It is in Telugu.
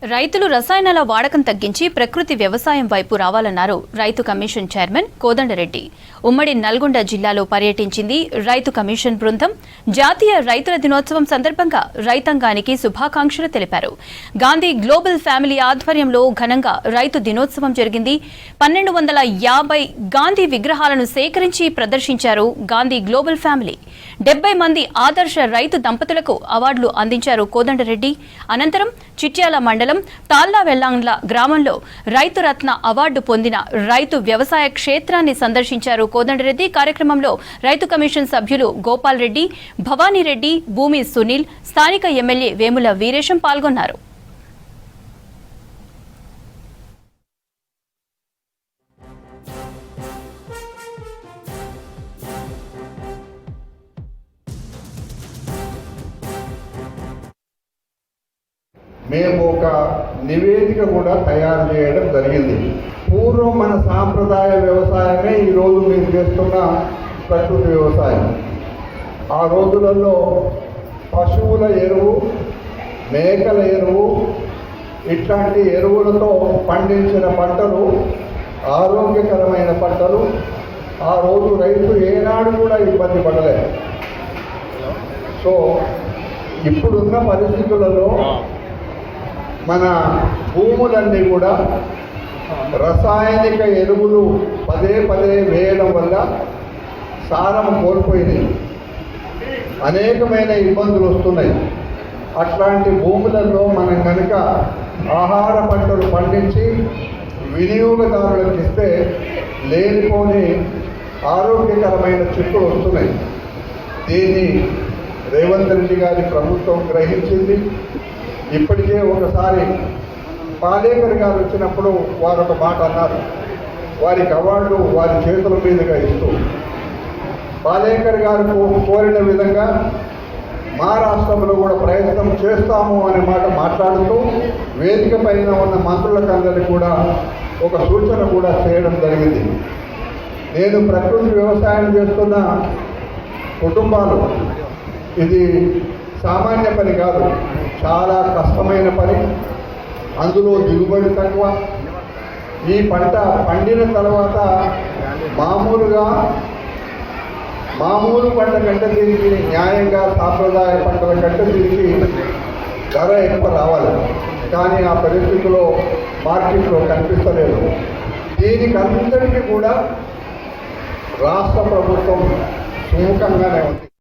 రైతులు రసాయనాల వాడకం తగ్గించి ప్రకృతి వ్యవసాయం వైపు రావాలన్నారు రైతు కమిషన్ చైర్మన్ కోదండరెడ్డి. ఉమ్మడి నల్గొండ జిల్లాలో పర్యటించింది రైతు కమిషన్ బృందం. జాతీయ రైతుల దినోత్సవం సందర్భంగా రైతాంగానికి శుభాకాంక్షలు తెలిపారు. గాంధీ గ్లోబల్ ఫ్యామిలీ ఆధ్వర్యంలో ఘనంగా రైతు దినోత్సవం జరిగింది. 1250 గాంధీ విగ్రహాలను సేకరించి ప్రదర్శించారు గాంధీ గ్లోబల్ ఫ్యామిలీ. 70 మంది ఆదర్శ రైతు దంపతులకు అవార్డులు అందించారు కోదండరెడ్డి. అనంతరం చిట్యాల మండలం తాళ్లవెల్లాండ్ల గ్రామంలో రైతు రత్న అవార్డు పొందిన రైతు వ్యవసాయ క్షేత్రాన్ని సందర్శించారు కోదండరెడ్డి. కార్యక్రమంలో రైతు కమిషన్ సభ్యులు గోపాల్ రెడ్డి, భవానీరెడ్డి, భూమి సునీల్, స్థానిక ఎమ్మెల్యే వేముల వీరేశం పాల్గొన్నారు. మేము ఒక నివేదిక కూడా తయారు చేయడం జరిగింది. పూర్వం మన సాంప్రదాయ వ్యవసాయమే ఈరోజు మీరు చేస్తున్న ప్రకృతి వ్యవసాయం. ఆ రోజులలో పశువుల ఎరువు, మేకల ఎరువు, ఇట్లాంటి ఎరువులతో పండించిన పంటలు ఆరోగ్యకరమైన పంటలు. ఆ రోజు రైతు ఏనాడు కూడా ఇబ్బంది పడలేదు. సో ఇప్పుడున్న పరిస్థితులలో మన భూములన్నీ కూడా రసాయనిక ఎరువులు పదే వేయడం వల్ల సారం కోల్పోయినాయి. అనేకమైన ఇబ్బందులు వస్తున్నాయి. అట్లాంటి భూములలో మనం కనుక ఆహార పంటలు పండించి వినియోగదారులకు ఇస్తే లేనిపోని ఆరోగ్యకరమైన చిక్కులు వస్తున్నాయి. దీన్ని రేవంత్ రెడ్డి గారి ప్రభుత్వం గ్రహించింది. ఇప్పటికే ఒకసారి పాలేకర్ గారు వచ్చినప్పుడు వారు ఒక మాట అన్నారు. వారికి అవార్డు వారి చేతుల మీదుగా ఇస్తూ పాలేకర్ గారు కోరిన విధంగా మా రాష్ట్రంలో కూడా ప్రయత్నం చేస్తాము అనే మాట మాట్లాడుతూ వేదిక పైన ఉన్న మంత్రులకందరికీ కూడా ఒక సూచన కూడా చేయడం జరిగింది. నేను ప్రకృతి వ్యవసాయం చేస్తున్న కుటుంబాలు, ఇది సామాన్య పని కాదు, చాలా కష్టమైన పని. అందులో దిగుబడి తక్కువ. ఈ పంట పండిన తర్వాత మామూలు పంట కంటే దీనికి న్యాయంగా సాంప్రదాయ పంటల కంటే దీనికి ధర ఎక్కువ రావాలి. కానీ ఆ పరిస్థితిలో మార్కెట్లో కనిపిస్తలేదు. దీనికి అందరికీ కూడా రాష్ట్ర ప్రభుత్వం సుముఖంగానే ఉంది.